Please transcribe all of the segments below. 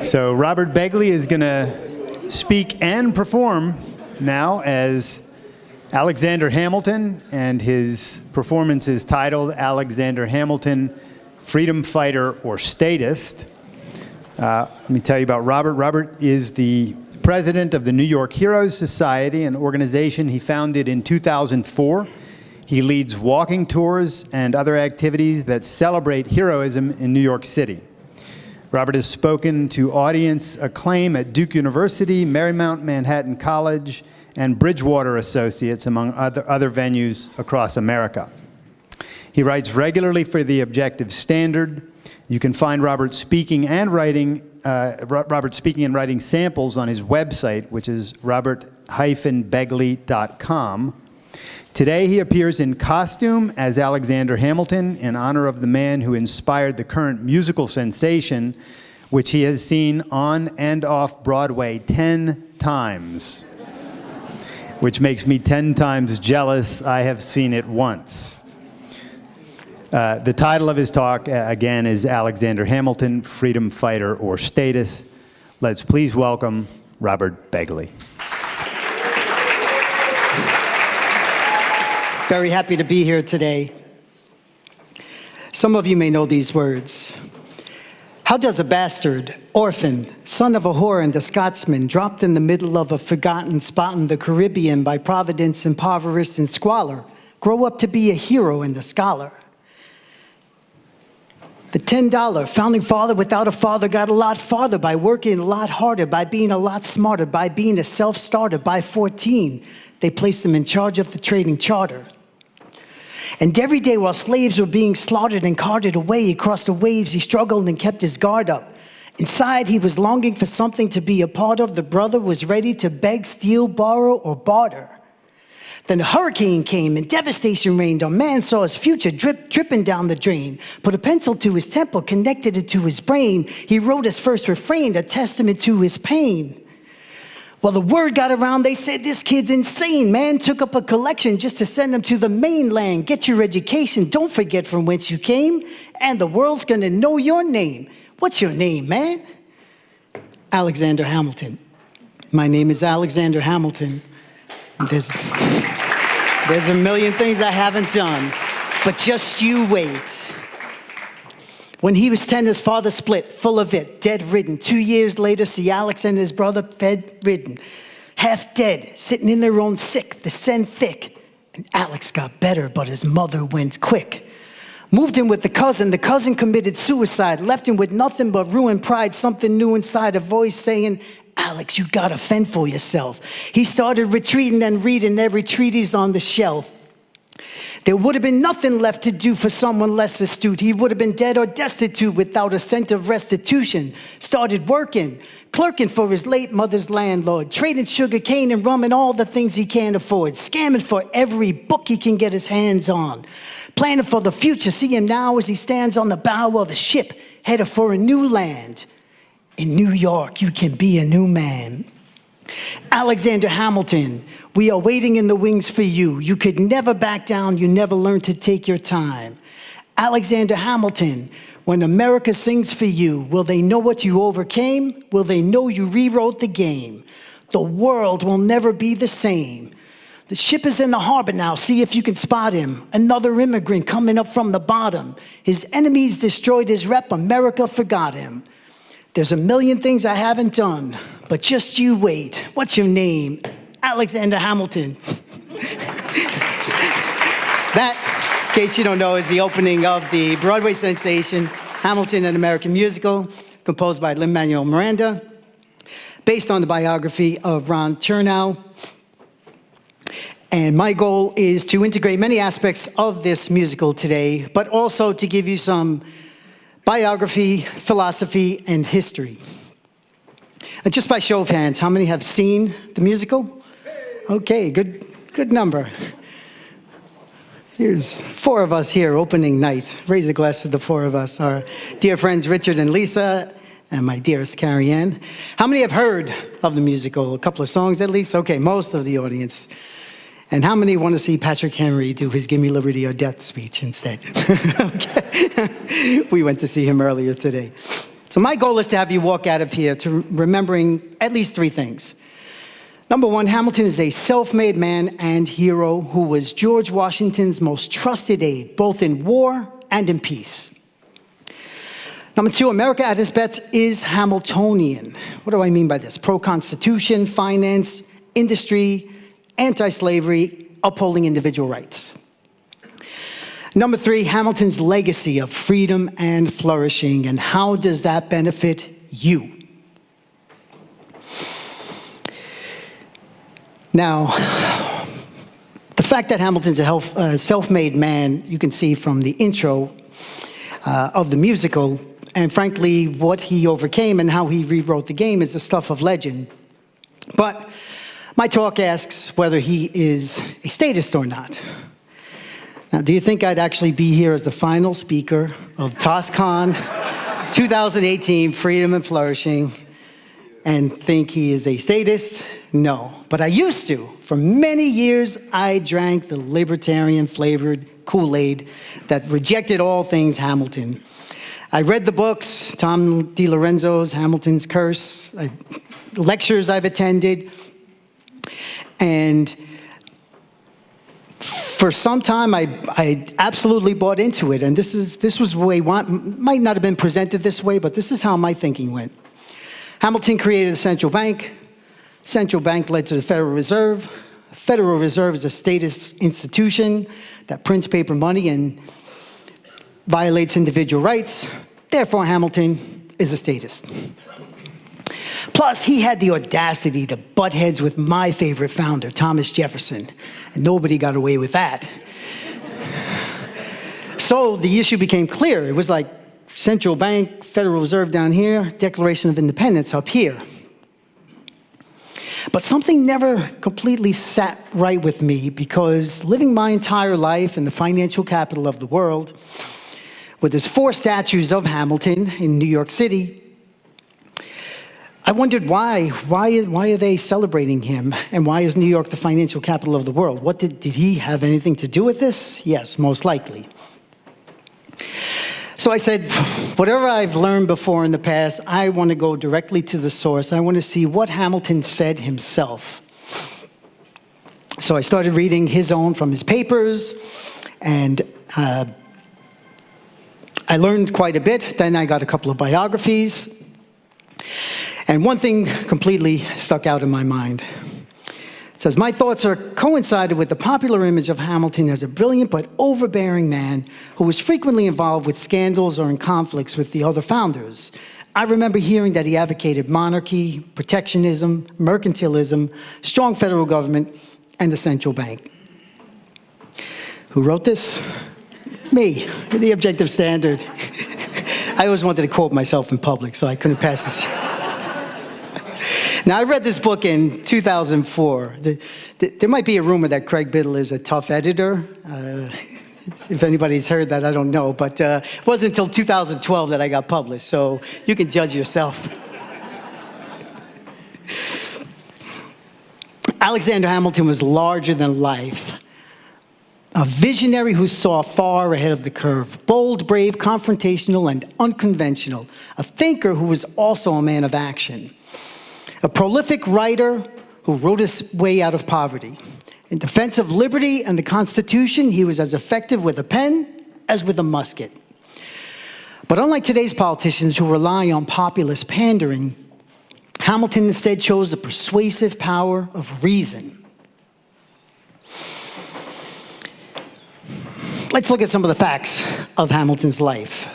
So Robert Begley is going to speak and perform now as Alexander Hamilton, and his performance is titled Alexander Hamilton, Freedom Fighter or Statist. Let me tell you about Robert. Robert is the president of the New York Heroes Society, an organization he founded in 2004. He leads walking tours and other activities that celebrate heroism in New York City. Robert has spoken to audience acclaim at Duke University, Marymount Manhattan College, and Bridgewater Associates, among other venues across America. He writes regularly for The Objective Standard. You can find Robert speaking and writing samples on his website, which is robert-begley.com. Today he appears in costume as Alexander Hamilton in honor of the man who inspired the current musical sensation, which he has seen on and off Broadway 10 times, which makes me 10 times jealous. I have seen it once. The title of his talk, again, is Alexander Hamilton, Freedom Fighter or Statist. Let's please welcome Robert Begley. Very happy to be here today. Some of you may know these words. How does a bastard, orphan, son of a whore and a Scotsman, dropped in the middle of a forgotten spot in the Caribbean by Providence, impoverished and squalor, grow up to be a hero and a scholar? The $10 founding father without a father got a lot farther by working a lot harder, by being a lot smarter, by being a self-starter. By 14, they placed him in charge of the trading charter. And every day while slaves were being slaughtered and carted away across the waves, he struggled and kept his guard up. Inside, he was longing for something to be a part of. The brother was ready to beg, steal, borrow, or barter. Then a hurricane came and devastation reigned. Our man saw his future dripping down the drain. Put a pencil to his temple, connected it to his brain. He wrote his first refrain, a testament to his pain. Well, the word got around, they said, this kid's insane. Man took up a collection just to send him to the mainland. Get your education, don't forget from whence you came, and the world's gonna know your name. What's your name, man? Alexander Hamilton. My name is Alexander Hamilton. And there's a million things I haven't done, but just you wait. When he was 10, his father split, full of it, dead-ridden. 2 years later, see Alex and his brother fed-ridden, half dead, sitting in their own sick, the scent thick. And Alex got better, but his mother went quick. Moved in with the cousin committed suicide, left him with nothing but ruined pride, something new inside, a voice saying, Alex, you gotta fend for yourself. He started retreating and reading every treatise on the shelf. There would have been nothing left to do for someone less astute. He would have been dead or destitute without a cent of restitution. Started working, clerking for his late mother's landlord, trading sugar cane and rum and all the things he can't afford, scamming for every book he can get his hands on, planning for the future. See him now as he stands on the bow of a ship, headed for a new land. In New York, you can be a new man. Alexander Hamilton, we are waiting in the wings for you. You could never back down. You never learned to take your time. Alexander Hamilton, when America sings for you, will they know what you overcame? Will they know you rewrote the game? The world will never be the same. The ship is in the harbor now. See if you can spot him. Another immigrant coming up from the bottom. His enemies destroyed his rep. America forgot him. There's a million things I haven't done, but just you wait. What's your name? Alexander Hamilton. That, in case you don't know, is the opening of the Broadway sensation, Hamilton, an American musical, composed by Lin-Manuel Miranda, based on the biography of Ron Chernow. And my goal is to integrate many aspects of this musical today, but also to give you some biography, philosophy, and history. And just by show of hands, how many have seen the musical? Okay, good number. Here's 4 of us here, opening night. Raise a glass to the 4 of us, our dear friends Richard and Lisa, and my dearest Carrie Ann. How many have heard of the musical? A couple of songs at least? Okay, most of the audience. And how many want to see Patrick Henry do his "Give Me Liberty or Death" speech instead? Okay. We went to see him earlier today. So my goal is to have you walk out of here to remembering at least three things. Number one, Hamilton is a self-made man and hero who was George Washington's most trusted aide, both in war and in peace. Number two, America at its best is Hamiltonian. What do I mean by this? Pro-constitution, finance, industry, anti-slavery, upholding individual rights. Number three, Hamilton's legacy of freedom and flourishing, and how does that benefit you? Now, the fact that Hamilton's a self-made man, you can see from the intro of the musical, and frankly, what he overcame and how he rewrote the game is the stuff of legend. But my talk asks whether he is a statist or not. Now, do you think I'd actually be here as the final speaker of TOSCon 2018, Freedom and Flourishing, and think he is a statist? No, but I used to. For many years, I drank the libertarian-flavored Kool-Aid that rejected all things Hamilton. I read the books, Tom DiLorenzo's Hamilton's Curse, lectures I've attended, and for some time, I absolutely bought into it, and this was the way, might not have been presented this way, but this is how my thinking went. Hamilton created a central bank. Central bank led to the Federal Reserve. Federal Reserve is a statist institution that prints paper money and violates individual rights. Therefore, Hamilton is a statist. Plus, he had the audacity to butt heads with my favorite founder, Thomas Jefferson, and nobody got away with that. So the issue became clear. It was like central bank, Federal Reserve down here, Declaration of Independence up here. But something never completely sat right with me, because living my entire life in the financial capital of the world, with his 4 statues of Hamilton in New York City, I wondered why are they celebrating him, and why is New York the financial capital of the world? What did he have anything to do with this? Yes, most likely. So I said, whatever I've learned before in the past, I want to go directly to the source. I want to see what Hamilton said himself. So I started reading his own from his papers, and I learned quite a bit. Then I got a couple of biographies. And one thing completely stuck out in my mind. It says, my thoughts are coincided with the popular image of Hamilton as a brilliant but overbearing man who was frequently involved with scandals or in conflicts with the other founders. I remember hearing that he advocated monarchy, protectionism, mercantilism, strong federal government, and the central bank. Who wrote this? Me, the objective standard. I always wanted to quote myself in public, so I couldn't pass this. Now, I read this book in 2004. There might be a rumor that Craig Biddle is a tough editor. If anybody's heard that, I don't know. But it wasn't until 2012 that I got published, so you can judge yourself. Alexander Hamilton was larger than life. A visionary who saw far ahead of the curve. Bold, brave, confrontational, and unconventional. A thinker who was also a man of action. A prolific writer who wrote his way out of poverty. In defense of liberty and the Constitution, he was as effective with a pen as with a musket. But unlike today's politicians who rely on populist pandering, Hamilton instead chose the persuasive power of reason. Let's look at some of the facts of Hamilton's life.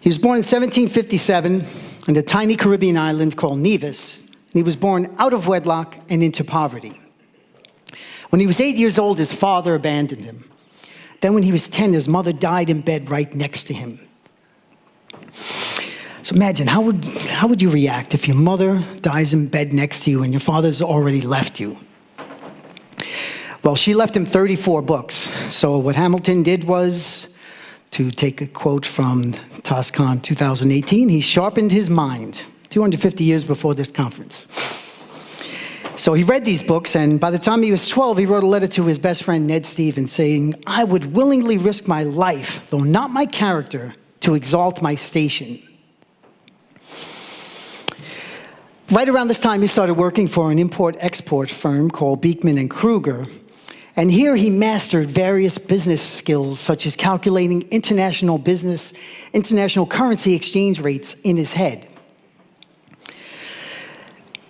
He was born in 1757 on a tiny Caribbean island called Nevis, and he was born out of wedlock and into poverty. When he was 8 years old, his father abandoned him. Then when he was 10, his mother died in bed right next to him. So imagine, how would you react if your mother dies in bed next to you and your father's already left you? Well, she left him 34 books. So what Hamilton did was, to take a quote from TOSCon 2018, he sharpened his mind 250 years before this conference. So he read these books, and by the time he was 12, he wrote a letter to his best friend, Ned Stevens, saying, I would willingly risk my life, though not my character, to exalt my station. Right around this time, he started working for an import-export firm called Beekman and Kruger. And here he mastered various business skills, such as calculating international currency exchange rates in his head.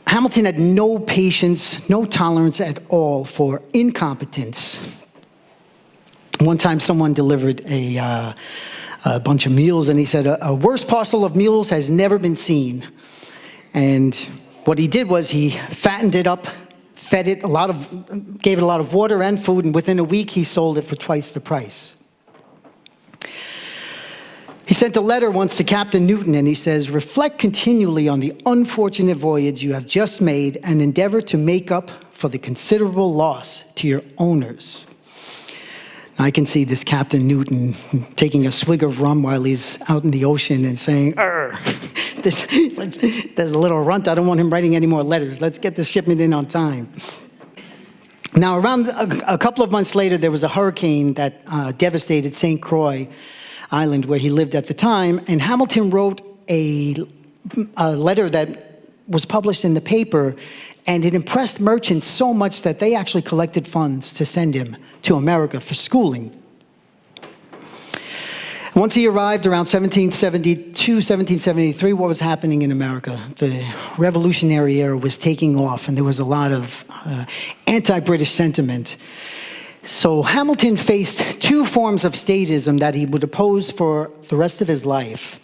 Hamilton had no patience, no tolerance at all for incompetence. One time someone delivered a bunch of mules, and he said, a worse parcel of mules has never been seen. And what he did was he fattened it up, fed it gave it a lot of water and food, and within a week he sold it for twice the price. He sent a letter once to Captain Newton, and he says, reflect continually on the unfortunate voyage you have just made and endeavor to make up for the considerable loss to your owners. I can see this Captain Newton taking a swig of rum while he's out in the ocean and saying, there's a little runt. I don't want him writing any more letters. Let's get this shipment in on time. Now, around a couple of months later, there was a hurricane that devastated St. Croix Island, where he lived at the time, and Hamilton wrote a letter that was published in the paper, and it impressed merchants so much that they actually collected funds to send him to America for schooling. Once he arrived around 1772, 1773, what was happening in America? The Revolutionary era was taking off, and there was a lot of anti-British sentiment. So Hamilton faced two forms of statism that he would oppose for the rest of his life.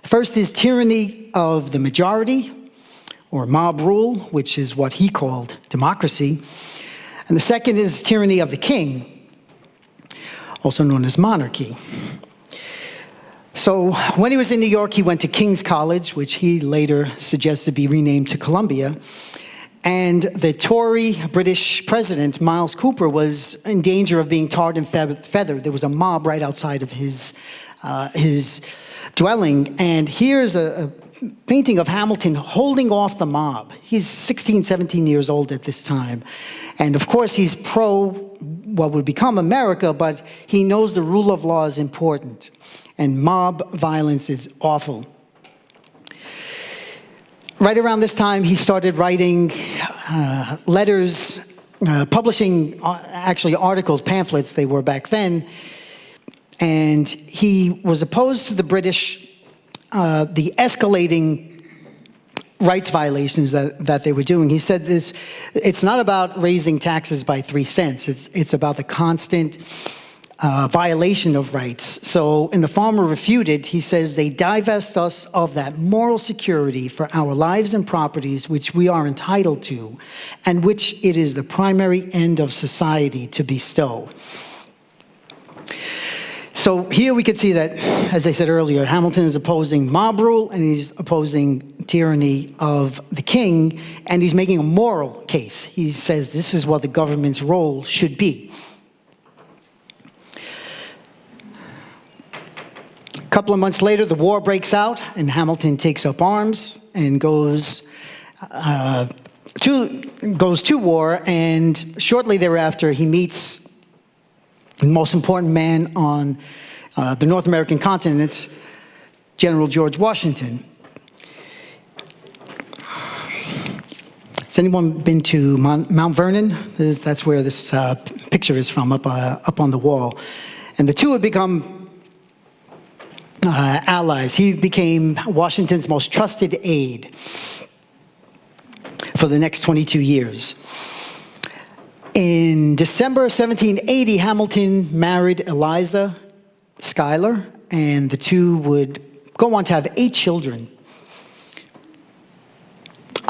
First is tyranny of the majority, or mob rule, which is what he called democracy. And the second is tyranny of the king, also known as monarchy. So when he was in New York, he went to King's College, which he later suggested be renamed to Columbia. And the Tory British president, Miles Cooper, was in danger of being tarred and feathered. There was a mob right outside of his dwelling. And here's a painting of Hamilton holding off the mob. He's 16, 17 years old at this time. And of course, he's pro what would become America, but he knows the rule of law is important. And mob violence is awful. Right around this time, he started writing letters, publishing actually articles, pamphlets they were back then. And he was opposed to the British, the escalating rights violations that they were doing. He said this, it's not about raising taxes by 3 cents. It's about the constant violation of rights. So in The Farmer Refuted, he says, they divest us of that moral security for our lives and properties which we are entitled to, and which it is the primary end of society to bestow. So here we could see that, as I said earlier, Hamilton is opposing mob rule, and he's opposing tyranny of the king, and he's making a moral case. He says this is what the government's role should be. A couple of months later, the war breaks out, and Hamilton takes up arms and goes to war, and shortly thereafter, he meets the most important man on the North American continent, General George Washington. Has anyone been to Mount Vernon? That's where this picture is from, up on the wall. And the two had become allies. He became Washington's most trusted aide for the next 22 years. In December 1780, Hamilton married Eliza Schuyler, and the two would go on to have 8 children.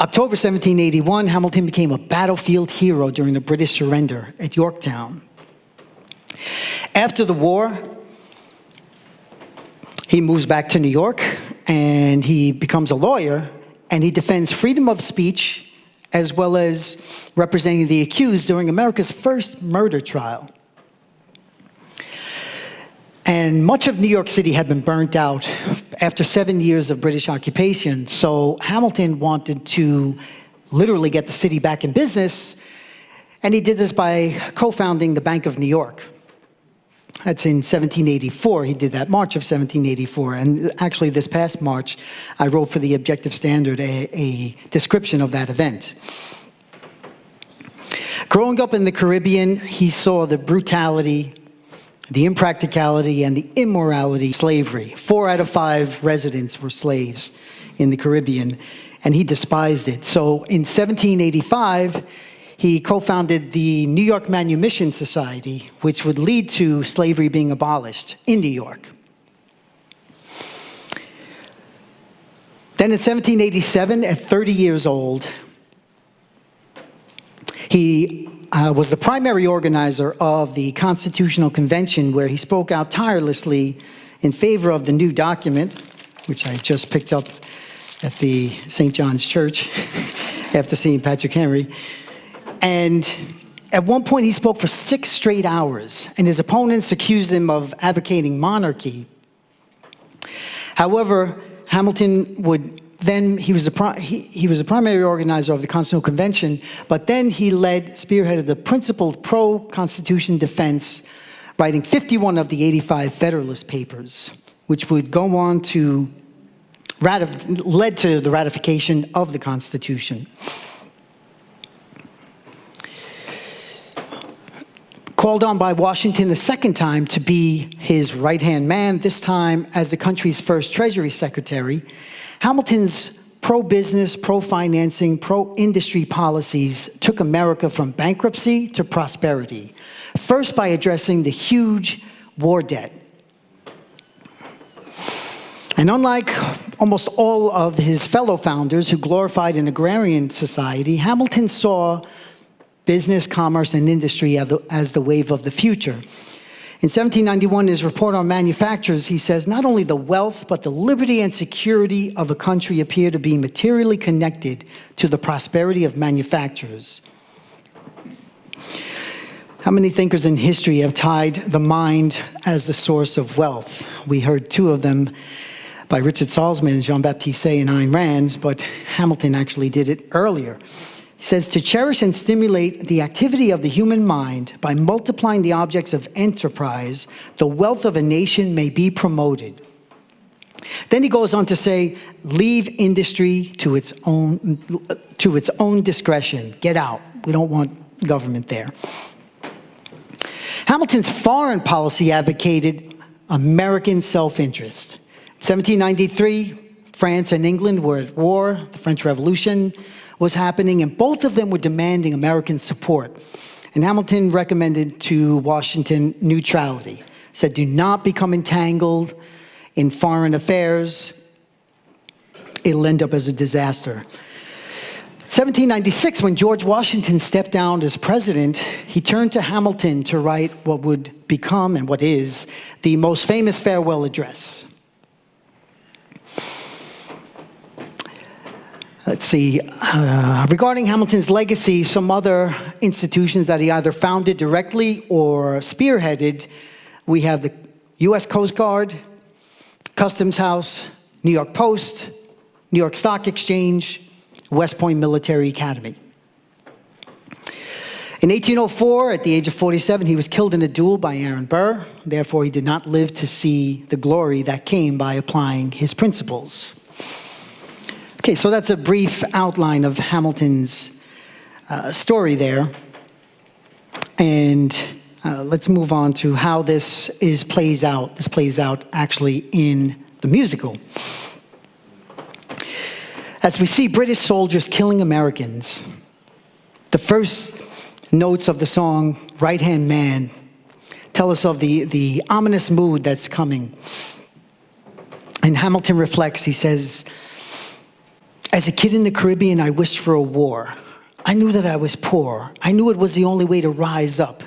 October 1781, Hamilton became a battlefield hero during the British surrender at Yorktown. After the war, he moves back to New York, and he becomes a lawyer, and he defends freedom of speech as well as representing the accused during America's first murder trial. And much of New York City had been burnt out after 7 years of British occupation, so Hamilton wanted to literally get the city back in business, and he did this by co-founding the Bank of New York. That's in 1784. He did that, March of 1784. And actually, this past March, I wrote for the Objective Standard a description of that event. Growing up in the Caribbean, he saw the brutality, the impracticality, and the immorality of slavery. 4 out of 5 residents were slaves in the Caribbean, and he despised it. So in 1785, he co-founded the New York Manumission Society, which would lead to slavery being abolished in New York. Then in 1787, at 30 years old, he was the primary organizer of the Constitutional Convention, where he spoke out tirelessly in favor of the new document, which I just picked up at the St. John's Church after seeing Patrick Henry. And at one point, he spoke for 6 straight hours, and his opponents accused him of advocating monarchy. However, Hamilton would then, he was a primary organizer of the Constitutional Convention, but then he spearheaded the principled pro-Constitution defense, writing 51 of the 85 Federalist Papers, which would go on to led to the ratification of the Constitution. Called on by Washington a second time to be his right-hand man, this time as the country's first Treasury Secretary, Hamilton's pro-business, pro-financing, pro-industry policies took America from bankruptcy to prosperity, first by addressing the huge war debt. And unlike almost all of his fellow founders who glorified an agrarian society, Hamilton saw business, commerce, and industry as the wave of the future. In 1791, in his report on manufactures, he says, not only the wealth, but the liberty and security of a country appear to be materially connected to the prosperity of manufacturers. How many thinkers in history have tied the mind as the source of wealth? We heard 2 of them by Richard Salzman, Jean-Baptiste Say, and Ayn Rand, but Hamilton actually did it earlier. He says, to cherish and stimulate the activity of the human mind by multiplying the objects of enterprise, the wealth of a nation may be promoted. Then he goes on to say, leave industry to its own discretion. Get out. We don't want government there. Hamilton's foreign policy advocated American self-interest. 1793, France and England were at war. The French Revolution was happening, and both of them were demanding American support. And Hamilton recommended to Washington neutrality. Said, do not become entangled in foreign affairs. It'll end up as a disaster. 1796, when George Washington stepped down as president, he turned to Hamilton to write what would become, and what is, the most famous farewell address. Let's see, regarding Hamilton's legacy, some other institutions that he either founded directly or spearheaded, we have the U.S. Coast Guard, Customs House, New York Post, New York Stock Exchange, West Point Military Academy. In 1804, at the age of 47, he was killed in a duel by Aaron Burr. Therefore, he did not live to see the glory that came by applying his principles. Okay, so that's a brief outline of Hamilton's story there. And let's move on to how this plays out. This plays out actually in the musical. As we see British soldiers killing Americans, the first notes of the song, Right Hand Man, tell us of the ominous mood that's coming. And Hamilton reflects, he says, as a kid in the Caribbean, I wished for a war. I knew that I was poor. I knew it was the only way to rise up.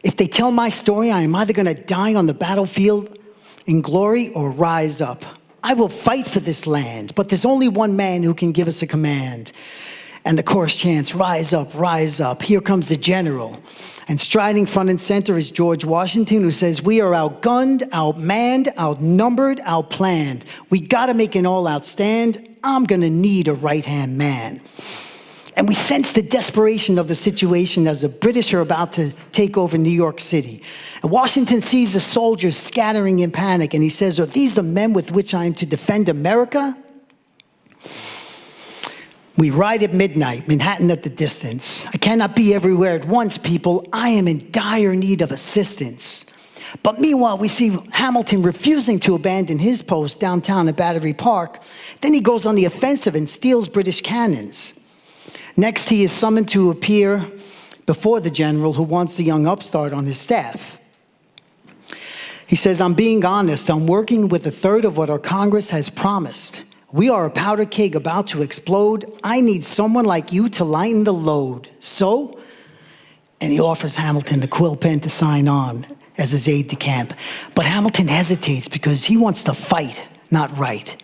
If they tell my story, I am either going to die on the battlefield in glory or rise up. I will fight for this land, but there's only one man who can give us a command. And the chorus chants, rise up, rise up. Here comes the general. And striding front and center is George Washington, who says, we are outgunned, outmanned, outnumbered, outplanned. We got to make an all-out stand. I'm going to need a right-hand man. And we sense the desperation of the situation as the British are about to take over New York City. And Washington sees the soldiers scattering in panic, and he says, "Are these the men with which I am to defend America?" We ride at midnight, Manhattan at the distance. I cannot be everywhere at once, people. I am in dire need of assistance. But meanwhile, we see Hamilton refusing to abandon his post downtown at Battery Park. Then he goes on the offensive and steals British cannons. Next, he is summoned to appear before the general who wants the young upstart on his staff. He says, "I'm being honest. I'm working with a third of what our Congress has promised. We are a powder keg about to explode. I need someone like you to lighten the load. So," and he offers Hamilton the quill pen to sign on as his aide-de-camp. But Hamilton hesitates because he wants to fight, not write.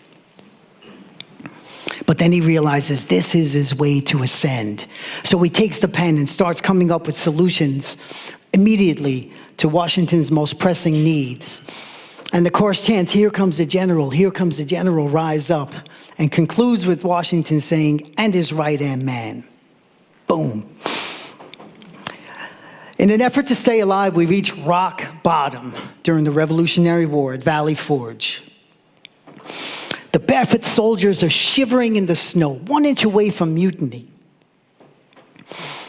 But then he realizes this is his way to ascend. So he takes the pen and starts coming up with solutions immediately to Washington's most pressing needs. And the course chants, "Here comes the general, rise up," and concludes with Washington saying, "And his right-hand man." Boom. In an effort to stay alive, we reach rock bottom during the Revolutionary War at Valley Forge. The barefoot soldiers are shivering in the snow, 1 inch away from mutiny.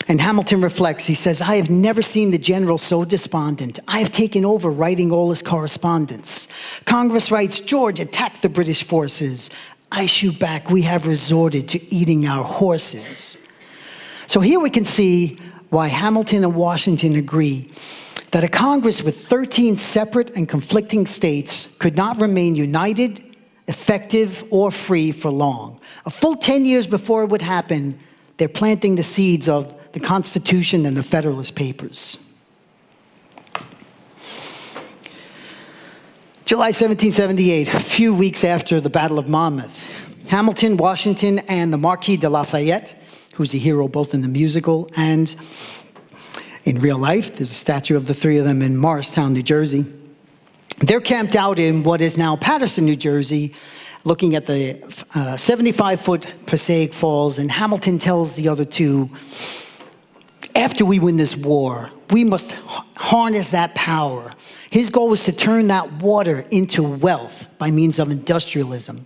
And Hamilton reflects, he says, "I have never seen the general so despondent. I have taken over writing all his correspondence. Congress writes, 'George, attack the British forces.' I shoot back, 'We have resorted to eating our horses.'" So here we can see why Hamilton and Washington agree that a Congress with 13 separate and conflicting states could not remain united, effective, or free for long. A full 10 years before it would happen, they're planting the seeds of the Constitution and the Federalist Papers. July 1778, a few weeks after the Battle of Monmouth, Hamilton, Washington, and the Marquis de Lafayette, who's a hero both in the musical and in real life, there's a statue of the three of them in Morristown, New Jersey. They're camped out in what is now Paterson, New Jersey, looking at the 75-foot Passaic Falls, and Hamilton tells the other two, after we win this war, we must harness that power. His goal was to turn that water into wealth by means of industrialism.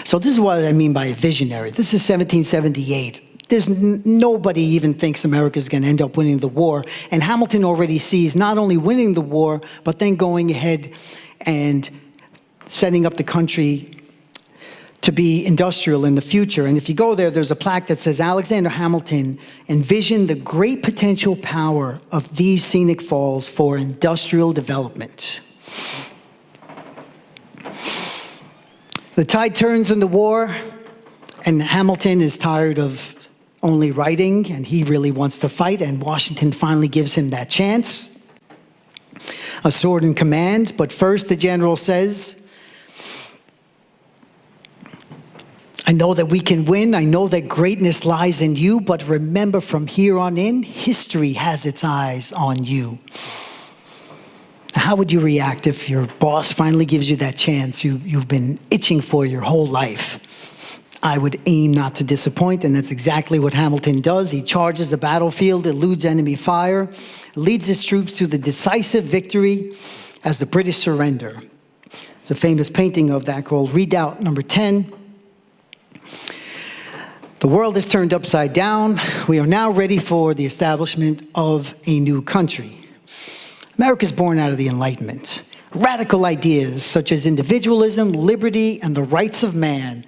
So this is what I mean by a visionary. This is 1778. Nobody even thinks America's going to end up winning the war. And Hamilton already sees not only winning the war, but then going ahead and setting up the country to be industrial in the future. And if you go there, there's a plaque that says, "Alexander Hamilton envisioned the great potential power of these scenic falls for industrial development." The tide turns in the war, and Hamilton is tired of only writing, and he really wants to fight, and Washington finally gives him that chance. A sword in command, but first the general says, "I know that we can win. I know that greatness lies in you, but remember from here on in, history has its eyes on you." How would you react if your boss finally gives you that chance you've been itching for your whole life? I would aim not to disappoint, and that's exactly what Hamilton does. He charges the battlefield, eludes enemy fire, leads his troops to the decisive victory as the British surrender. There's a famous painting of that called Redoubt Number 10. The world is turned upside down. We are now ready for the establishment of a new country. America is born out of the Enlightenment. Radical ideas such as individualism, liberty, and the rights of man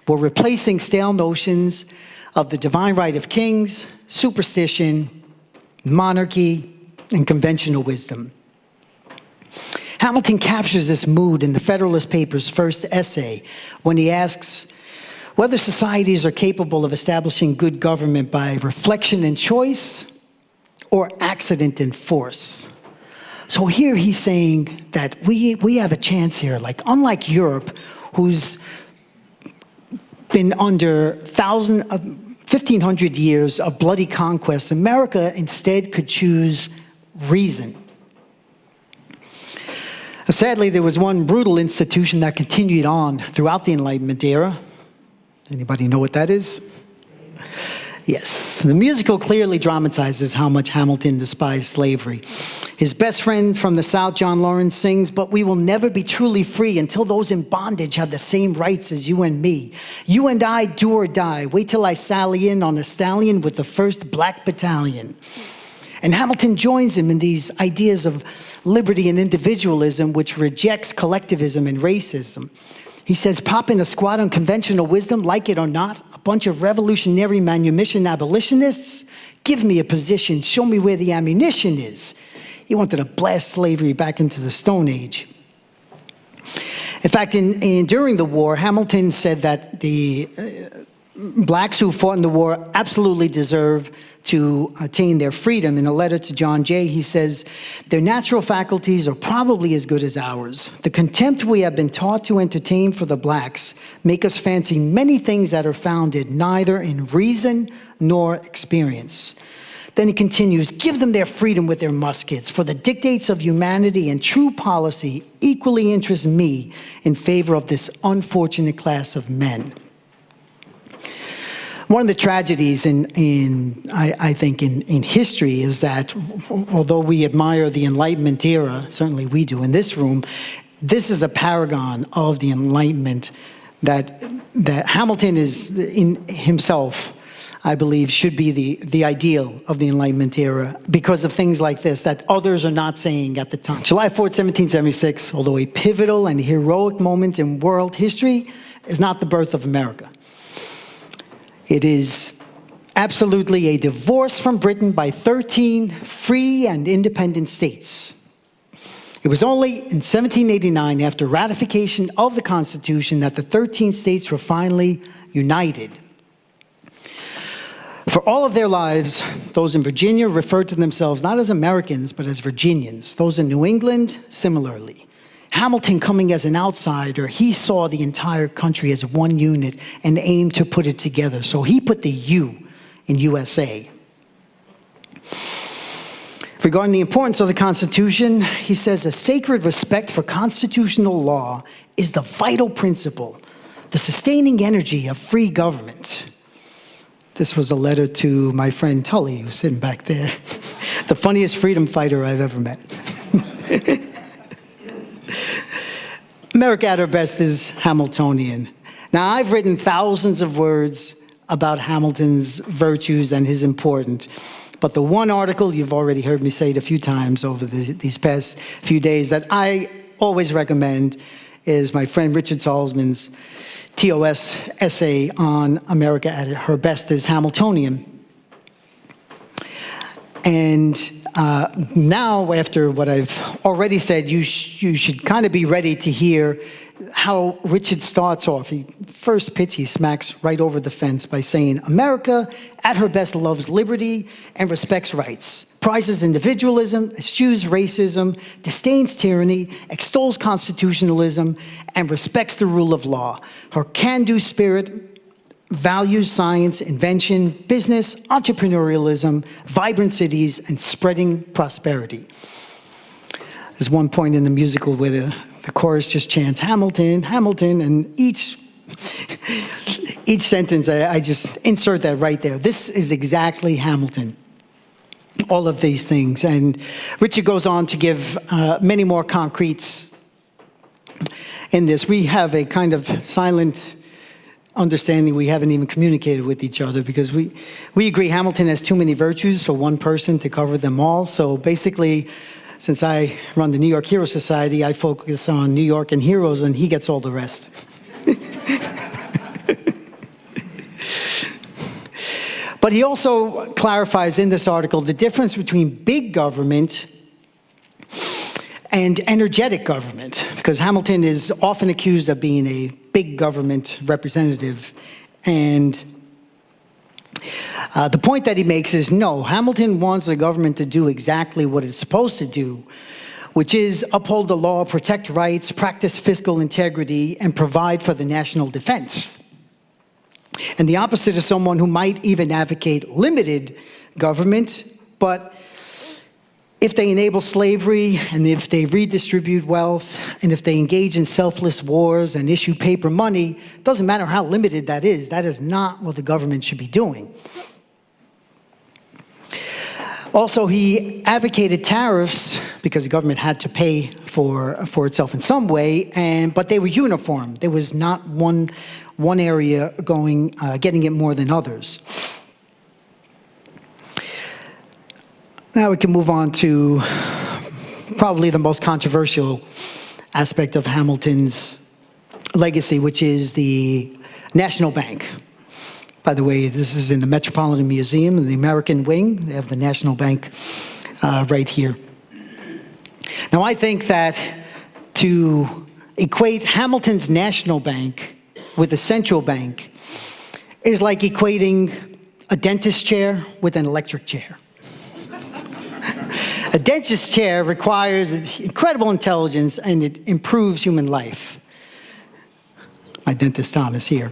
were replacing stale notions of the divine right of kings, superstition, monarchy, and conventional wisdom. Hamilton captures this mood in the Federalist Papers' first essay when he asks whether societies are capable of establishing good government by reflection and choice or accident and force. So here he's saying that we have a chance here, like unlike Europe, who's been under 1,500 years of bloody conquest, America instead could choose reason. Sadly, there was one brutal institution that continued on throughout the Enlightenment era, Anybody know what that is? Yes. The musical clearly dramatizes how much Hamilton despised slavery. His best friend from the South, John Lawrence, sings, "But we will never be truly free until those in bondage have the same rights as you and me. You and I, do or die. Wait till I sally in on a stallion with the 1st Black Battalion." And Hamilton joins him in these ideas of liberty and individualism, which rejects collectivism and racism. He says, "Pop in a squad on conventional wisdom, like it or not, a bunch of revolutionary manumission abolitionists. Give me a position, show me where the ammunition is." He wanted to blast slavery back into the Stone Age. In fact, during the war, Hamilton said that the blacks who fought in the war absolutely deserve to attain their freedom. In a letter to John Jay, he says, "Their natural faculties are probably as good as ours. The contempt we have been taught to entertain for the blacks make us fancy many things that are founded neither in reason nor experience." Then he continues, "Give them their freedom with their muskets, for the dictates of humanity and true policy equally interest me in favor of this unfortunate class of men." One of the tragedies I think in history is that although we admire the Enlightenment era, certainly we do in this room, this is a paragon of the Enlightenment that Hamilton is in himself, I believe, should be the ideal of the Enlightenment era because of things like this that others are not saying at the time. July 4th, 1776, although a pivotal and heroic moment in world history, is not the birth of America. It is absolutely a divorce from Britain by 13 free and independent states. It was only in 1789, after ratification of the Constitution, that the 13 states were finally united. For all of their lives, those in Virginia referred to themselves not as Americans, but as Virginians. Those in New England, similarly. Hamilton, coming as an outsider, he saw the entire country as one unit and aimed to put it together. So he put the U in USA. Regarding the importance of the Constitution, he says, "A sacred respect for constitutional law is the vital principle, the sustaining energy of free government." This was a letter to my friend Tully, who's sitting back there, the funniest freedom fighter I've ever met. America at her best is Hamiltonian. Now, I've written thousands of words about Hamilton's virtues and his importance, but the one article, you've already heard me say it a few times over these past few days, that I always recommend is my friend Richard Salzman's TOS essay on America at her best is Hamiltonian. And now, after what I've already said, you should kind of be ready to hear how Richard starts off. First pitch, he smacks right over the fence by saying, "America at her best loves liberty and respects rights, prizes individualism, eschews racism, disdains tyranny, extols constitutionalism, and respects the rule of law. Her can-do spirit values science, invention, business, entrepreneurialism, vibrant cities, and spreading prosperity." There's one point in the musical where the chorus just chants, "Hamilton, Hamilton," and each sentence, I just insert that right there. This is exactly Hamilton. All of these things. And Richard goes on to give many more concretes in this. We have a kind of silent understanding. We haven't even communicated with each other because we agree Hamilton has too many virtues for one person to cover them all. So basically, since I run the New York Hero Society, I focus on New York and heroes, and he gets all the rest. But he also clarifies in this article the difference between big government and energetic government, because Hamilton is often accused of being a big government representative. And the point that he makes is, no, Hamilton wants the government to do exactly what it's supposed to do, which is uphold the law, protect rights, practice fiscal integrity, and provide for the national defense. And the opposite is someone who might even advocate limited government, but if they enable slavery, and if they redistribute wealth, and if they engage in selfless wars and issue paper money, doesn't matter how limited that is not what the government should be doing. Also, he advocated tariffs because the government had to pay for itself in some way, but they were uniform. There was not one area getting it more than others. Now we can move on to probably the most controversial aspect of Hamilton's legacy, which is the National Bank. By the way, this is in the Metropolitan Museum in the American wing. They have the National Bank right here. Now, I think that to equate Hamilton's National Bank with a central bank is like equating a dentist chair with an electric chair. A dentist chair requires incredible intelligence, and it improves human life. My dentist Tom is here.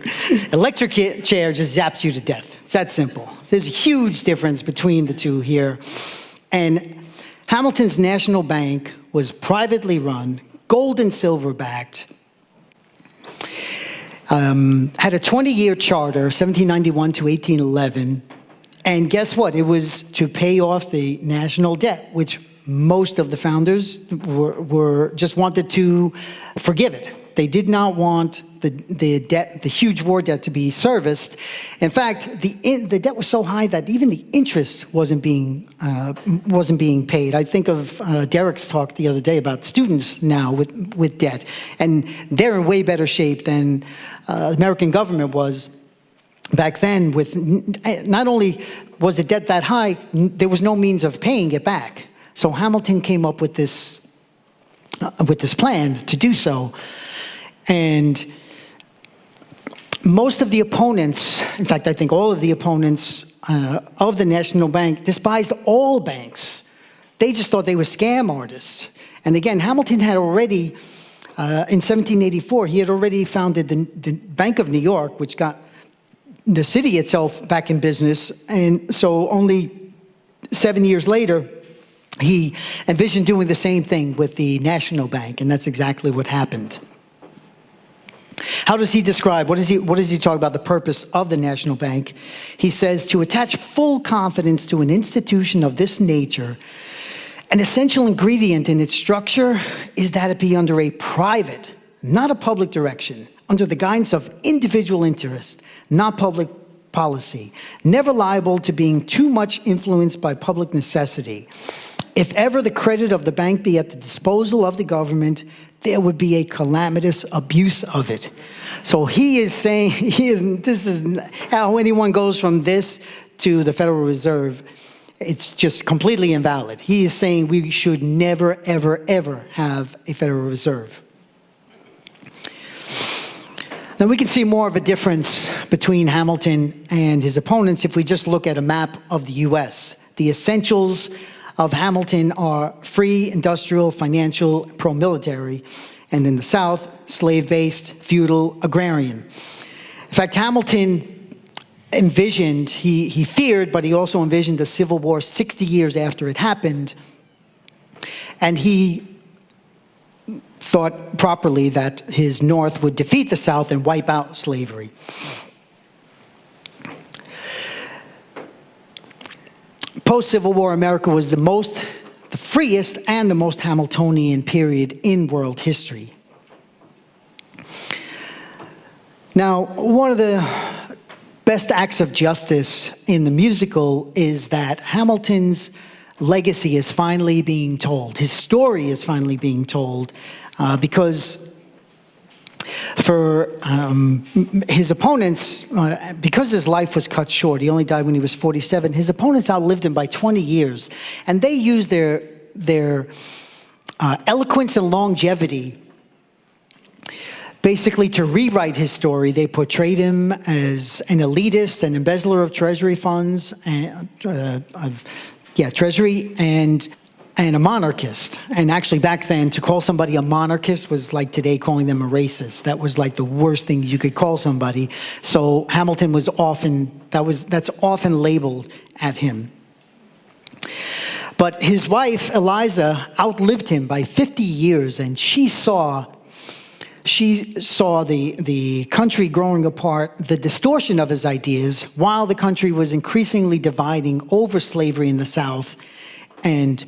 Electric chair just zaps you to death. It's that simple. There's a huge difference between the two here. And Hamilton's National Bank was privately run, gold and silver backed, had a 20-year charter, 1791 to 1811. And guess what? It was to pay off the national debt, which most of the founders were just wanted to forgive it. They did not want the debt, the huge war debt, to be serviced. In fact, the debt was so high that even the interest wasn't being paid. I think of Derek's talk the other day about students now with debt, and they're in way better shape than the American government was back then. With not only was the debt that high, there was no means of paying it back. So Hamilton came up with this plan to do so. And most of the opponents, in fact, I think all of the opponents of the National Bank despised all banks. They just thought they were scam artists. And again, Hamilton had already, in 1784, he had already founded the Bank of New York, which got the city itself back in business. And so only 7 years later, he envisioned doing the same thing with the National Bank, and that's exactly what happened. How does he describe, what does he talk about the purpose of the National Bank? He says, to attach full confidence to an institution of this nature, an essential ingredient in its structure is that it be under a private, not a public direction, under the guidance of individual interest, not public policy, never liable to being too much influenced by public necessity. If ever the credit of the bank be at the disposal of the government, there would be a calamitous abuse of it. So he is saying, this is how anyone goes from this to the Federal Reserve. It's just completely invalid. He is saying we should never, ever, ever have a Federal Reserve. Now we can see more of a difference between Hamilton and his opponents if we just look at a map of the US. The essentials of Hamilton are free, industrial, financial, pro-military, and in the South, slave-based, feudal, agrarian. In fact, Hamilton envisioned, he feared, but he also envisioned a civil war 60 years after it happened, and he thought properly that his North would defeat the South and wipe out slavery. Post-Civil War America was the freest and the most Hamiltonian period in world history. Now, one of the best acts of justice in the musical is that Hamilton's legacy is finally being told. His story is finally being told because for his opponents, because his life was cut short, he only died when he was 47, his opponents outlived him by 20 years. And they used their eloquence and longevity basically to rewrite his story. They portrayed him as an elitist, an embezzler of treasury funds, treasury, and a monarchist. And actually back then, to call somebody a monarchist was like today calling them a racist. That was like the worst thing you could call somebody. So Hamilton was often, that's often labeled at him. But his wife, Eliza, outlived him by 50 years, and she saw the country growing apart, the distortion of his ideas, while the country was increasingly dividing over slavery in the South and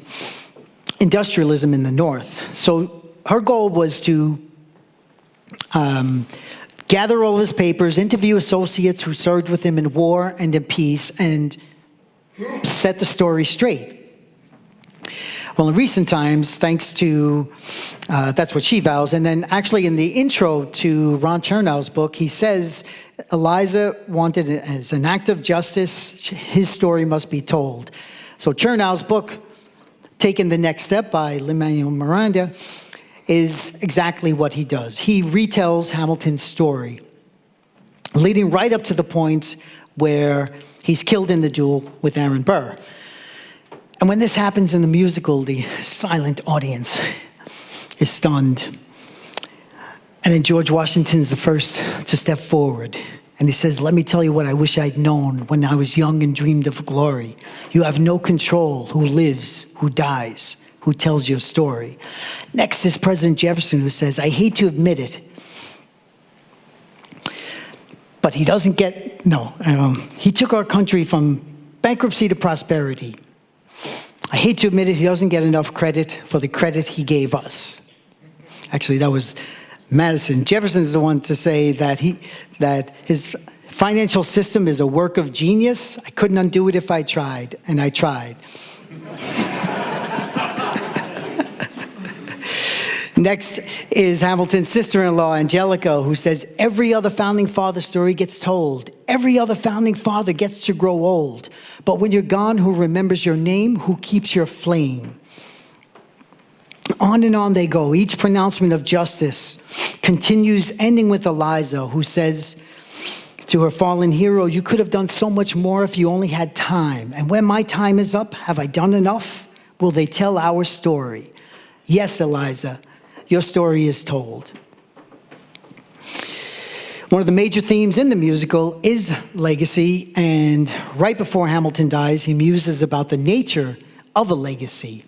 industrialism in the North. So her goal was to gather all his papers, interview associates who served with him in war and in peace, and set the story straight. Well, in recent times, thanks to, that's what she vows, and then actually in the intro to Ron Chernow's book, he says Eliza wanted it as an act of justice, his story must be told. So Chernow's book, Taking the Next Step by Lin-Manuel Miranda, is exactly what he does. He retells Hamilton's story, leading right up to the point where he's killed in the duel with Aaron Burr. And when this happens in the musical, the silent audience is stunned. And then George Washington's the first to step forward. And he says, "Let me tell you what I wish I'd known when I was young and dreamed of glory. You have no control who lives, who dies, who tells your story." Next is President Jefferson, who says, "I hate to admit it, but he doesn't get, he took our country from bankruptcy to prosperity. I hate to admit it, he doesn't get enough credit for the credit he gave us." Actually, that was Madison. Jefferson's the one to say that his financial system is a work of genius. I couldn't undo it if I tried, and I tried. Next is Hamilton's sister-in-law, Angelica, who says, "Every other founding father story gets told. Every other founding father gets to grow old. But when you're gone, who remembers your name? Who keeps your flame?" On and on they go. Each pronouncement of justice continues, ending with Eliza, who says to her fallen hero, "You could have done so much more if you only had time. And when my time is up, have I done enough? Will they tell our story?" Yes, Eliza, your story is told. One of the major themes in the musical is legacy, and right before Hamilton dies, he muses about the nature of a legacy.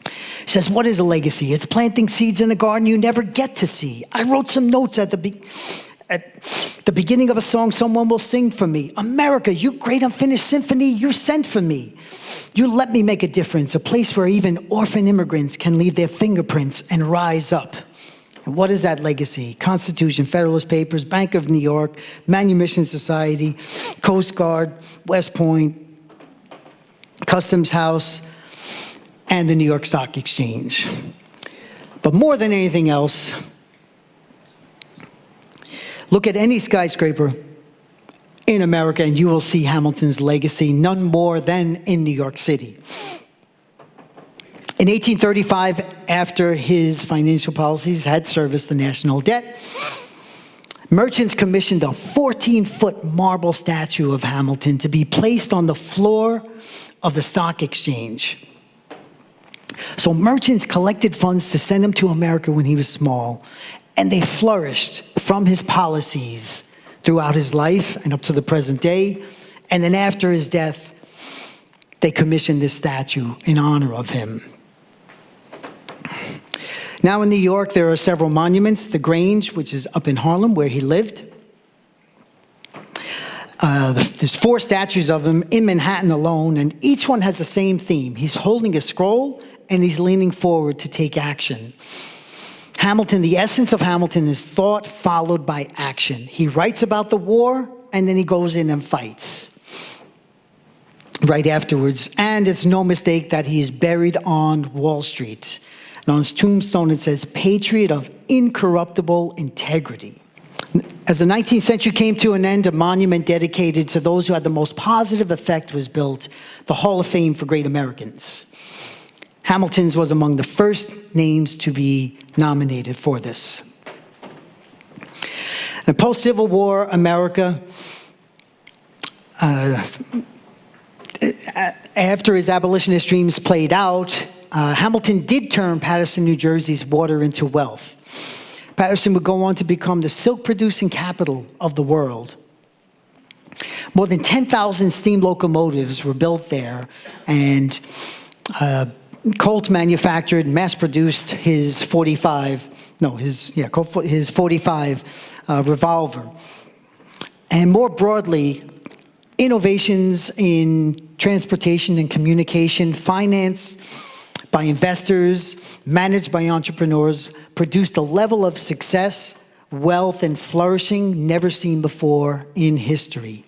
He says, "What is a legacy? It's planting seeds in a garden you never get to see. I wrote some notes at the beginning of a song someone will sing for me. America, you great unfinished symphony, you sent for me. You let me make a difference, a place where even orphan immigrants can leave their fingerprints and rise up." And what is that legacy? Constitution, Federalist Papers, Bank of New York, Manumission Society, Coast Guard, West Point, Customs House, and the New York Stock Exchange. But more than anything else, look at any skyscraper in America and you will see Hamilton's legacy, none more than in New York City. In 1835, after his financial policies had serviced the national debt, merchants commissioned a 14-foot marble statue of Hamilton to be placed on the floor of the stock exchange. So merchants collected funds to send him to America when he was small, and they flourished from his policies throughout his life and up to the present day. And then after his death, they commissioned this statue in honor of him. Now in New York, there are several monuments. The Grange, which is up in Harlem, where he lived. There's 4 statues of him in Manhattan alone, and each one has the same theme. He's holding a scroll, and he's leaning forward to take action. Hamilton, the essence of Hamilton is thought followed by action. He writes about the war, and then he goes in and fights right afterwards. And it's no mistake that he is buried on Wall Street. And on his tombstone, it says, "Patriot of incorruptible integrity." As the 19th century came to an end, a monument dedicated to those who had the most positive effect was built, the Hall of Fame for Great Americans. Hamilton's was among the first names to be nominated for this. In post-Civil War America, after his abolitionist dreams played out, Hamilton did turn Paterson, New Jersey's water into wealth. Paterson would go on to become the silk-producing capital of the world. More than 10,000 steam locomotives were built there, and Colt manufactured, mass-produced his 45 revolver. And more broadly, innovations in transportation and communication, financed by investors, managed by entrepreneurs, produced a level of success, wealth, and flourishing never seen before in history.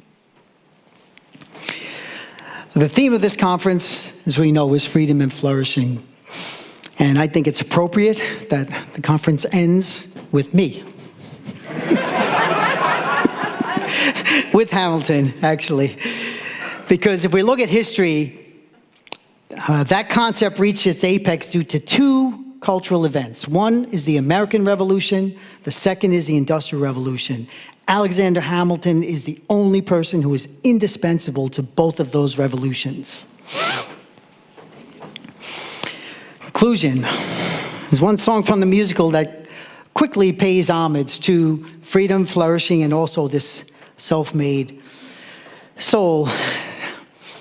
The theme of this conference, as we know, is freedom and flourishing. And I think it's appropriate that the conference ends with me. With Hamilton, actually. Because if we look at history, that concept reached its apex due to two cultural events. One is the American Revolution. The second is the Industrial Revolution. Alexander Hamilton is the only person who is indispensable to both of those revolutions. Conclusion. There's one song from the musical that quickly pays homage to freedom, flourishing, and also this self-made soul.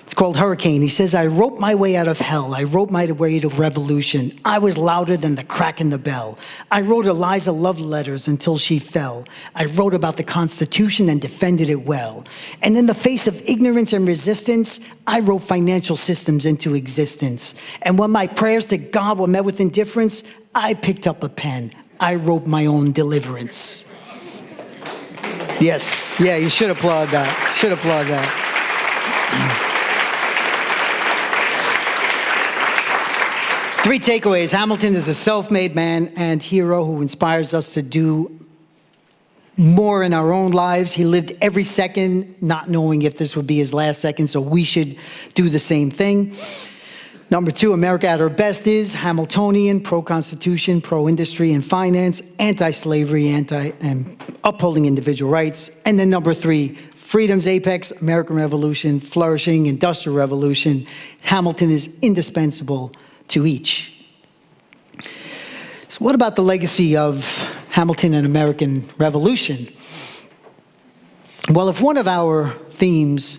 It's called Hurricane. He says, I wrote my way out of hell. I wrote my way to revolution. I was louder than the crack in the bell. I wrote Eliza love letters until she fell. I wrote about the Constitution and defended it well. And in the face of ignorance and resistance, I wrote financial systems into existence. And when my prayers to God were met with indifference, I picked up a pen. I wrote my own deliverance. Yes, yeah, you should applaud that. Should applaud that. Three takeaways. Hamilton is a self-made man and hero who inspires us to do more in our own lives. He lived every second not knowing if this would be his last second, so we should do the same thing. Number two, America at her best is Hamiltonian, pro-constitution, pro-industry and finance, anti-slavery, and upholding individual rights. And then number three, freedom's apex, American Revolution, flourishing, Industrial Revolution. Hamilton is indispensable to each. So what about the legacy of Hamilton and American Revolution? Well, if one of our themes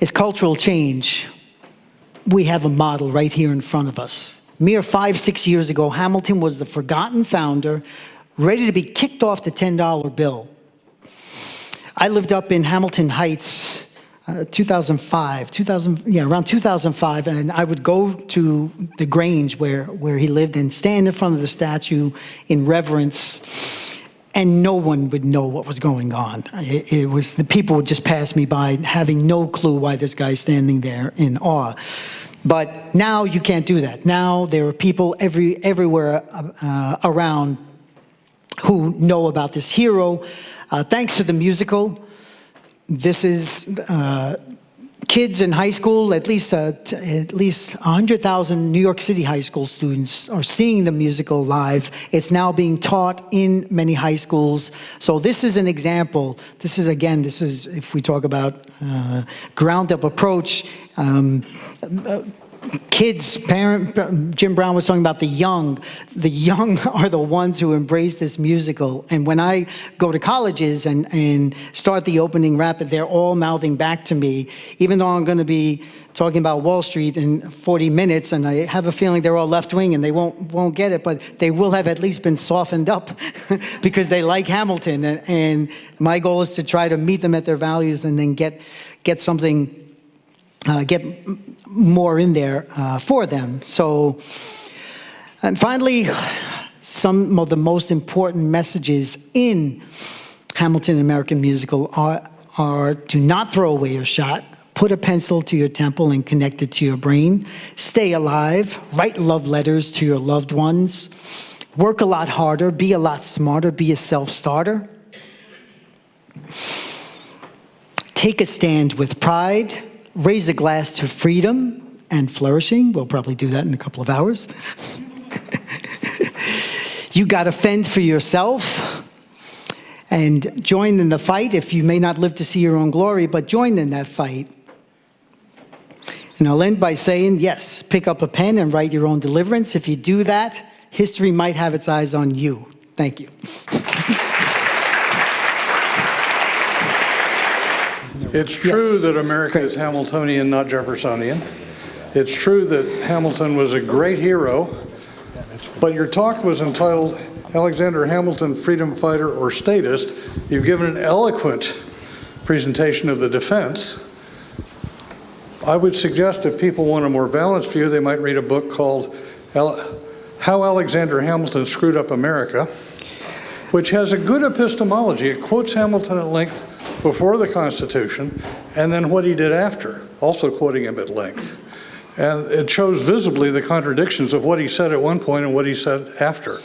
is cultural change, we have a model right here in front of us. Mere 5-6 years ago, Hamilton was the forgotten founder, ready to be kicked off the $10 bill. I lived up in Hamilton Heights, 2005, around 2005, and I would go to the Grange where he lived and stand in front of the statue in reverence, and no one would know what was going on. It was, the people would just pass me by, having no clue why this guy's standing there in awe. But now you can't do that. Now there are people everywhere around who know about this hero. Thanks to the musical, this is kids in high school, at least 100,000 New York City high school students are seeing the musical live. It's now being taught in many high schools. So this is an example. This is, if we talk about ground-up approach, kids, Jim Brown was talking about the young. The young are the ones who embrace this musical. And when I go to colleges and start the opening rap, they're all mouthing back to me, even though I'm going to be talking about Wall Street in 40 minutes, and I have a feeling they're all left-wing and they won't get it, but they will have at least been softened up because they like Hamilton. And my goal is to try to meet them at their values and then get something, get more in there for them. So, and finally, some of the most important messages in Hamilton American Musical are do not throw away your shot, put a pencil to your temple and connect it to your brain, stay alive, write love letters to your loved ones, work a lot harder, be a lot smarter, be a self-starter, take a stand with pride, raise a glass to freedom and flourishing. We'll probably do that in a couple of hours. You got to fend for yourself and join in the fight. If you may not live to see your own glory, but join in that fight. And I'll end by saying, yes, pick up a pen and write your own deliverance. If you do that, history might have its eyes on you. Thank you. It's true Yes. that America Great. is Hamiltonian, not Jeffersonian. It's true that Hamilton was a great hero, but your talk was entitled Alexander Hamilton, Freedom Fighter or Statist. You've given an eloquent presentation of the defense. I would suggest if people want a more balanced view, they might read a book called How Alexander Hamilton Screwed Up America, which has a good epistemology. It quotes Hamilton at length before the Constitution, and then what he did after, also quoting him at length. And it shows visibly the contradictions of what he said at one point and what he said after.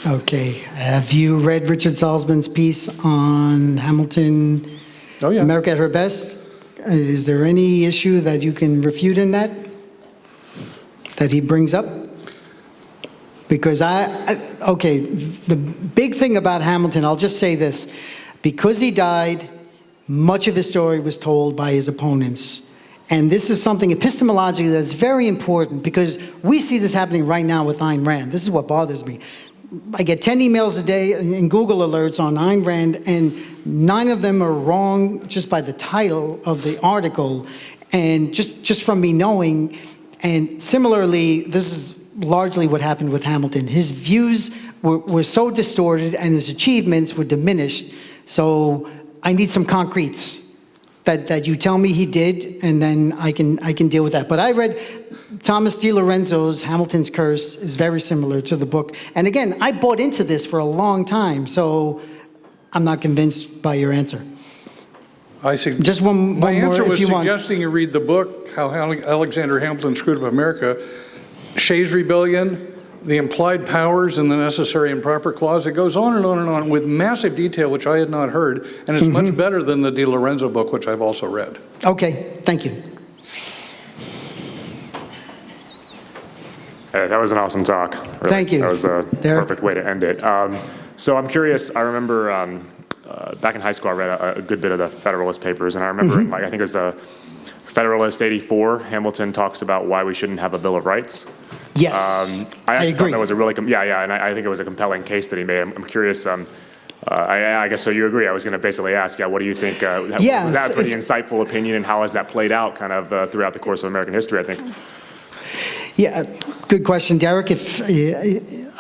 Okay. Have you read Richard Salzman's piece on Hamilton, Oh, yeah. America at her best? Is there any issue that you can refute in that he brings up? Because okay, the big thing about Hamilton, I'll just say this. Because he died, much of his story was told by his opponents. And this is something epistemologically that's very important because we see this happening right now with Ayn Rand. This is what bothers me. I get 10 emails a day in Google alerts on Ayn Rand, and 9 of them are wrong just by the title of the article and just from me knowing. And similarly, this is largely what happened with Hamilton. His views were so distorted and his achievements were diminished. So I need some concretes that you tell me he did, and then I can deal with that. But I read Thomas DiLorenzo's Hamilton's Curse is very similar to the book. And again, I bought into this for a long time, so I'm not convinced by your answer. Just one My more, answer if was you want. suggesting you read the book, How Alexander Hamilton Screwed Up America, Shays' Rebellion, the implied powers and the necessary and proper clause. It goes on and on and on with massive detail, which I had not heard, and it's much better than the DiLorenzo book, which I've also read. Okay, thank you. Hey, that was an awesome talk. Really. Thank you. That was a Derek? perfect way to end it. So I'm curious, I remember back in high school I read a good bit of the Federalist Papers, and I remember in, I think it was Federalist 84, Hamilton talks about why we shouldn't have a Bill of Rights. Yes, I actually agree. thought that was a really, and I think it was a compelling case that he made. I'm curious, I guess, so you agree. I was going to basically ask, what do you think, was that a pretty insightful opinion, and how has that played out kind of throughout the course of American history, I think? Yeah, good question, Derek.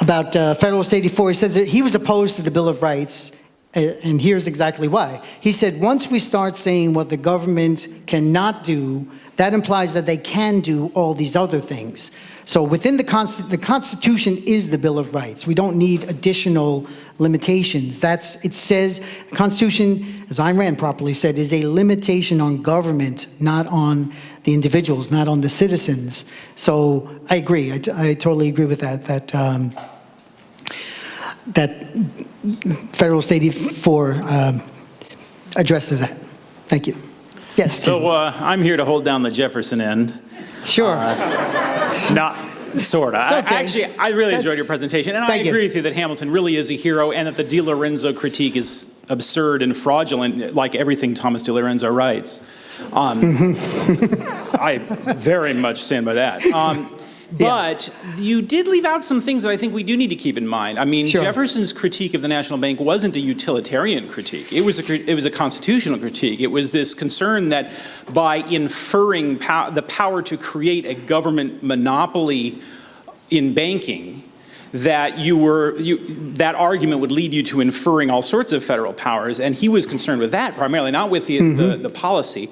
About Federalist 84, he says that he was opposed to the Bill of Rights, and here's exactly why. He said, once we start saying what the government cannot do, that implies that they can do all these other things. So within the Constitution is the Bill of Rights. We don't need additional limitations. It says, the Constitution, as Ayn Rand properly said, is a limitation on government, not on the individuals, not on the citizens. So I agree. I totally agree with that. That Federalist 84 addresses that. Thank you. Yes. So I'm here to hold down the Jefferson end. Sure. Not sort of. Okay. I really enjoyed your presentation, and I Thank you. agree with you that Hamilton really is a hero, and that the DiLorenzo critique is absurd and fraudulent, like everything Thomas DiLorenzo writes. I very much stand by that. But you did leave out some things that I think we do need to keep in mind. I mean, Sure. Jefferson's critique of the national bank wasn't a utilitarian critique. It was a constitutional critique. It was this concern that by inferring the power to create a government monopoly in banking, that that argument would lead you to inferring all sorts of federal powers, and he was concerned with that primarily, not with the policy.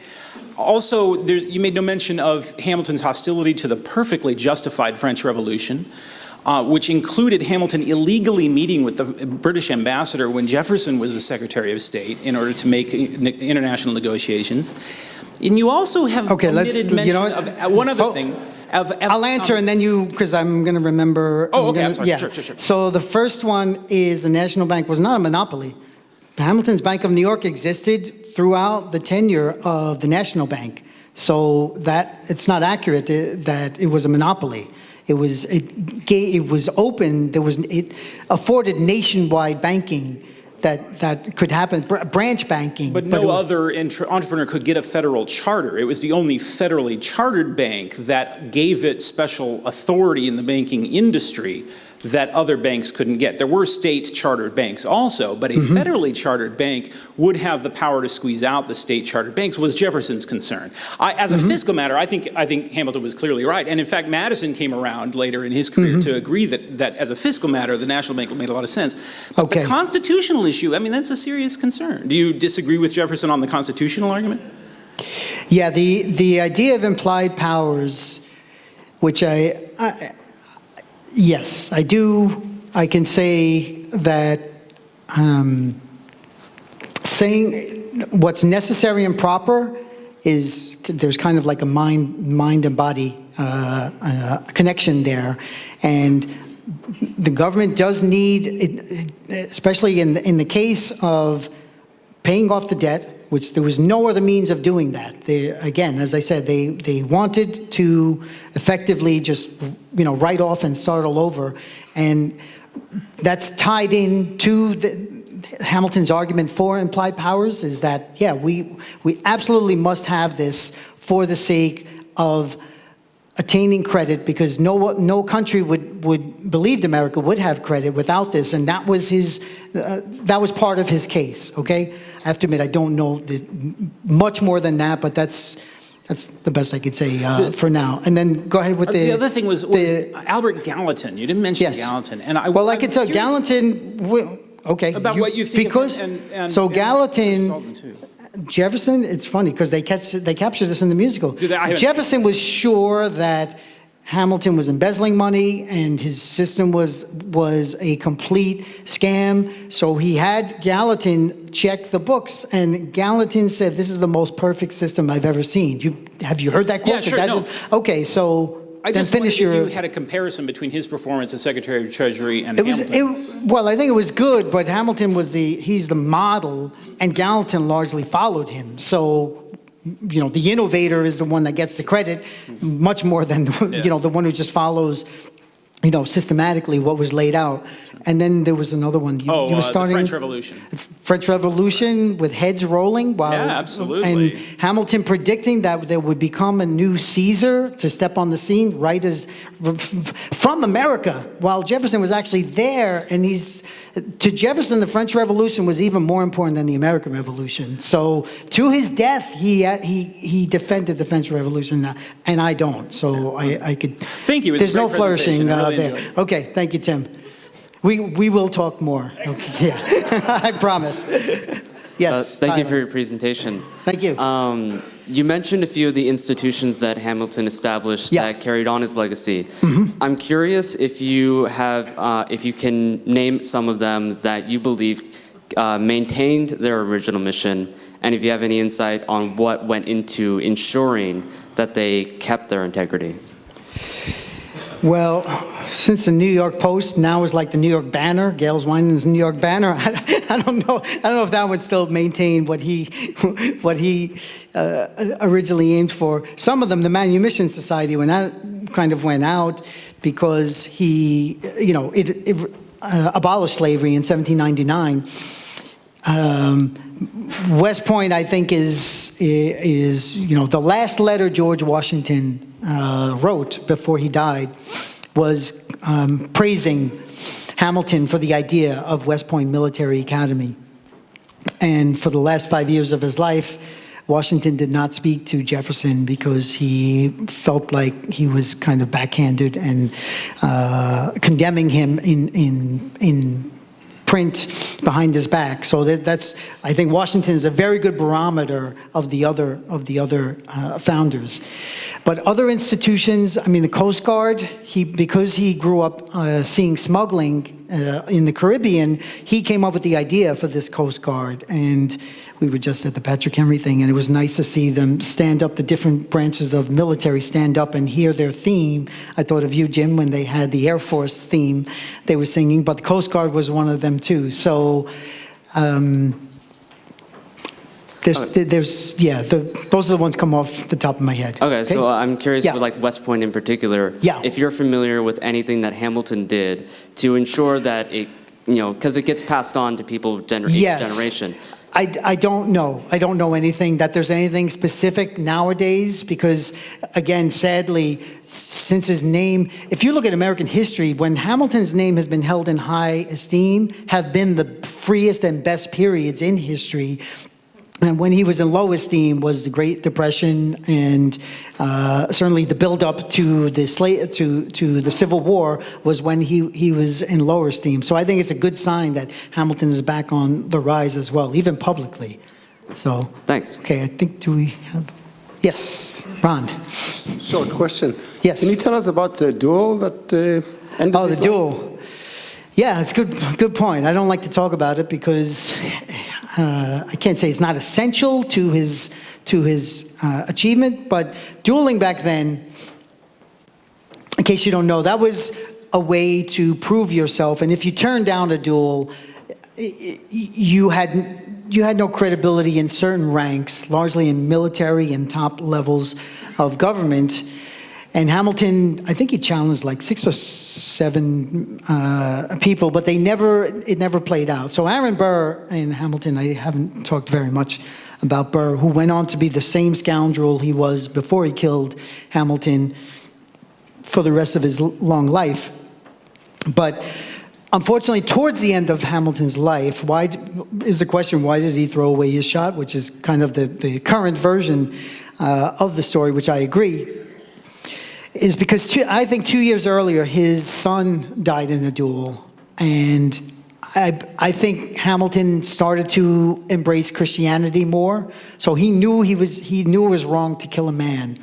Also, you made no mention of Hamilton's hostility to the perfectly justified French Revolution, which included Hamilton illegally meeting with the British ambassador when Jefferson was the Secretary of State in order to make international negotiations. And you also have omitted mention of one other thing. I'll answer, and then because I'm going to remember. I'm sorry. Yeah. Sure. So the first one is the National Bank was not a monopoly. Hamilton's Bank of New York existed throughout the tenure of the National Bank. So it's not accurate that it was a monopoly. It was open. It afforded nationwide banking that could happen, branch banking. But no other entrepreneur could get a federal charter. It was the only federally chartered bank that gave it special authority in the banking industry that other banks couldn't get. There were state-chartered banks also, but a federally chartered bank would have the power to squeeze out the state-chartered banks, was Jefferson's concern. As a fiscal matter, I think Hamilton was clearly right. And in fact, Madison came around later in his career to agree that as a fiscal matter, the national bank made a lot of sense. But the constitutional issue, I mean, that's a serious concern. Do you disagree with Jefferson on the constitutional argument? Yeah, the idea of implied powers, which yes, I do. I can say that saying what's necessary and proper is, there's kind of like a mind and body connection there. And the government does need, especially in the case of paying off the debt, which there was no other means of doing that. Again, as I said, they wanted to effectively just, write off and start all over. And that's tied in to Hamilton's argument for implied powers, is that, yeah, we absolutely must have this for the sake of attaining credit, because no country would believed America would have credit without this, and that was part of his case. Okay, I have to admit I don't know much more than that, but that's the best I could say for now. And then go ahead with the other thing was Albert Gallatin. You didn't mention Gallatin, and I could tell Gallatin. Okay, about what you think because of Gallatin. Jefferson, it's funny because they capture this in the musical. Jefferson was sure that Hamilton was embezzling money and his system was a complete scam. So he had Gallatin check the books, and Gallatin said, "This is the most perfect system I've ever seen." Have you heard that quote? Yeah, sure. Okay, so. I just wondered if you had a comparison between his performance as Secretary of Treasury and Hamilton's. Well, I think it was good, but Hamilton he's the model, and Gallatin largely followed him. So, the innovator is the one that gets the credit, much more than the one who just follows, systematically what was laid out. And then there was another one. You were starting, the French Revolution. French Revolution with heads rolling. Yeah, absolutely. And Hamilton predicting that there would become a new Caesar to step on the scene, right as from America, while Jefferson was actually there. And to Jefferson, the French Revolution was even more important than the American Revolution. So to his death, he defended the French Revolution, and I don't. So I could. Thank you. There's no flourishing really there. Okay, thank you, Tim. We will talk more. Okay, yeah, I promise. Yes. Thank you for your presentation. Thank you. You mentioned a few of the institutions that Hamilton established that carried on his legacy. I'm curious if you can name some of them that you believe maintained their original mission, and if you have any insight on what went into ensuring that they kept their integrity. Well, since the New York Post now is like the New York Banner, Gales Wining's New York Banner, I don't know if that would still maintain what he originally aimed for. Some of them, the Manumission Society, when that kind of went out because he, abolished slavery in 1799. West Point, I think, is the last letter George Washington wrote before he died was praising Hamilton for the idea of West Point Military Academy. And for the last 5 years of his life, Washington did not speak to Jefferson because he felt like he was kind of backhanded and condemning him in print behind his back. So I think Washington is a very good barometer of the other founders. But other institutions, I mean, the Coast Guard, because he grew up seeing smuggling in the Caribbean, he came up with the idea for this Coast Guard. And we were just at the Patrick Henry thing, and it was nice to see them stand up, the different branches of military stand up and hear their theme. I thought of you, Jim, when they had the Air Force theme they were singing, but the Coast Guard was one of them too. So those are the ones come off the top of my head. Okay, so I'm curious with like West Point in particular, if you're familiar with anything that Hamilton did to ensure that it, because it gets passed on to people each generation. I don't know. I don't know anything, that there's anything specific nowadays, because, again, sadly, since his name, if you look at American history, when Hamilton's name has been held in high esteem, have been the freest and best periods in history. And when he was in low esteem was the Great Depression, and certainly the build-up to the to the Civil War was when he was in lower esteem. So I think it's a good sign that Hamilton is back on the rise as well, even publicly. So Thanks. okay, I think, do we have? Yes, Ron. Short question. Yes. Can you tell us about the duel that ended Oh, the his life? duel. Yeah, it's good point. I don't like to talk about it because I can't say it's not essential to his achievement, but dueling back then, in case you don't know, that was a way to prove yourself. And if you turned down a duel, you had no credibility in certain ranks, largely in military and top levels of government. And Hamilton, I think he challenged like 6 or 7 people, but it never played out. So Aaron Burr and Hamilton, I haven't talked very much about Burr, who went on to be the same scoundrel he was before he killed Hamilton for the rest of his long life. But unfortunately, towards the end of Hamilton's life, why did he throw away his shot, which is kind of the current version of the story, which I agree, is because I think 2 years earlier, his son died in a duel. And I think Hamilton started to embrace Christianity more. So he knew it was wrong to kill a man.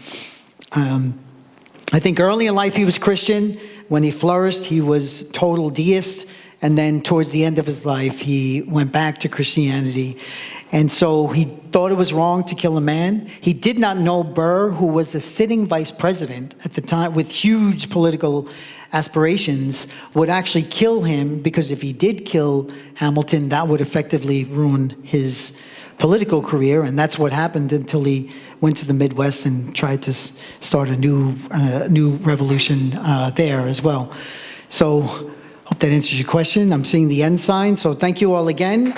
I think early in life he was Christian. When he flourished, he was total deist. And then towards the end of his life, he went back to Christianity. And so he thought it was wrong to kill a man. He did not know Burr, who was the sitting vice president at the time with huge political aspirations, would actually kill him, because if he did kill Hamilton, that would effectively ruin his political career. And that's what happened until he went to the Midwest and tried to start a new revolution there as well. So hope that answers your question. I'm seeing the end sign, so thank you all again.